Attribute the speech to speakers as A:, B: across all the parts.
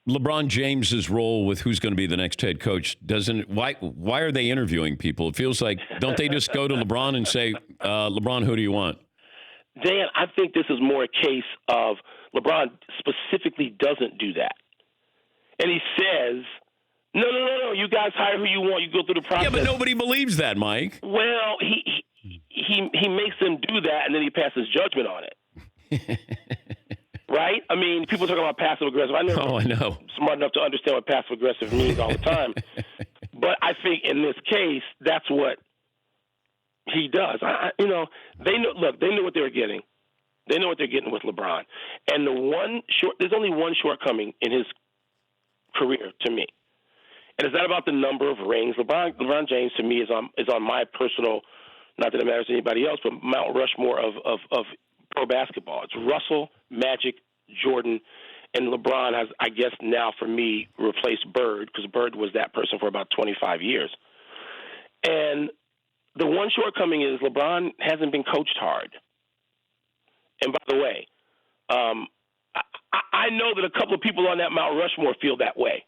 A: LeBron James's role with who's going to be the next head coach why are they interviewing people? It feels like, don't they just go to LeBron and say, LeBron, who do you want?
B: Dan, I think this is more a case of LeBron specifically doesn't do that. And he says, no, you guys hire who you want. You go through the process.
A: Yeah, but nobody believes that, Mike.
B: Well, he makes them do that, and then he passes judgment on it. Right? I mean, people talk about passive-aggressive. I know. Smart enough to understand what passive-aggressive means all the time. But I think in this case, that's what he does. They know what they were getting. They know what they're getting with LeBron. And there's only one shortcoming in his career to me. And it's not about the number of rings. LeBron James, to me, is on my personal, not that it matters to anybody else, but Mount Rushmore of pro basketball. It's Russell, Magic, Jordan, and LeBron has, I guess now for me, replaced Bird, because Bird was that person for about 25 years. And the one shortcoming is LeBron hasn't been coached hard. And by the way, I know that a couple of people on that Mount Rushmore feel that way.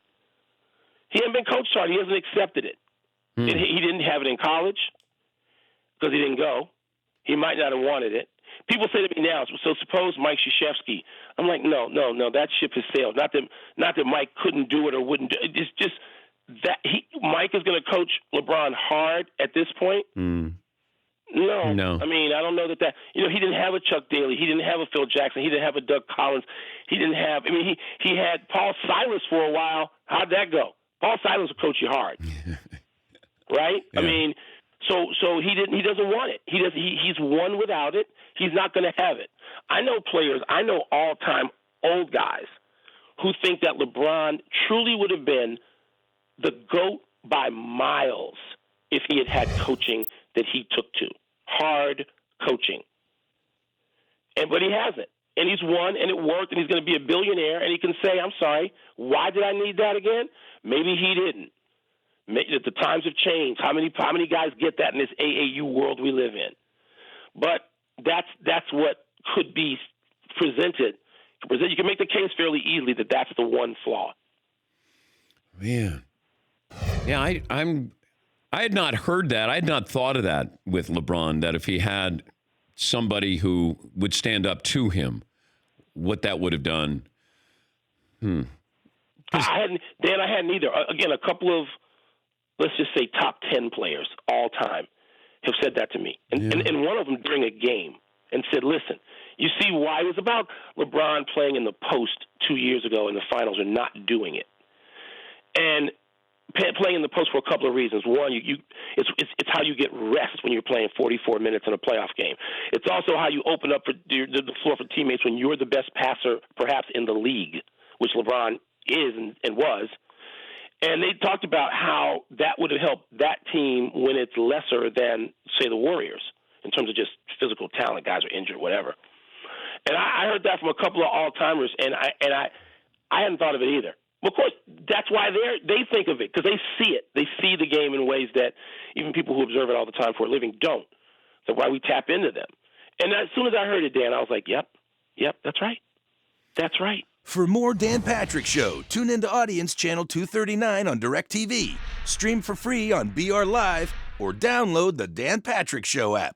B: He hasn't been coached hard. He hasn't accepted it. He didn't have it in college because he didn't go. He might not have wanted it. People say to me now, so suppose Mike Krzyzewski. I'm like, no, that ship has sailed. Not that Mike couldn't do it or wouldn't do it. It's just that Mike is going to coach LeBron hard at this point. No. I mean, I don't know that he didn't have a Chuck Daly. He didn't have a Phil Jackson. He didn't have a Doug Collins. He had Paul Silas for a while. How'd that go? Paul Silas will coach you hard. Right? Yeah. I mean, so he doesn't want it. He's won without it. He's not going to have it. I know players, all-time old guys who think that LeBron truly would have been the GOAT by miles if he had coaching that he took to. Hard coaching. But he hasn't. And he's won, and it worked, and he's going to be a billionaire, and he can say, I'm sorry, why did I need that again? Maybe he didn't. Maybe the times have changed. How many guys get that in this AAU world we live in? But that's what could be presented. You can make the case fairly easily that that's the one flaw.
A: Man. Yeah, I had not heard that. I had not thought of that with LeBron, that if he had somebody who would stand up to him, what that would have done.
B: I hadn't either. Again, a couple of, let's just say, top 10 players all time have said that to me. And one of them during a game and said, listen, you see why? It was about LeBron playing in the post 2 years ago in the finals and not doing it. And playing in the post for a couple of reasons. One, it's how you get rest when you're playing 44 minutes in a playoff game. It's also how you open up the floor for teammates when you're the best passer perhaps in the league, which LeBron is and was. And they talked about how that would have helped that team when it's lesser than, say, the Warriors in terms of just physical talent. Guys are injured, whatever. And I heard that from a couple of all-timers, and I hadn't thought of it either. Of course, that's why they think of it, because they see it. They see the game in ways that even people who observe it all the time for a living don't. So why we tap into them. And as soon as I heard it, Dan, I was like, yep, that's right. That's right.
C: For more Dan Patrick Show, tune into Audience Channel 239 on DirecTV. Stream for free on BR Live or download the Dan Patrick Show app.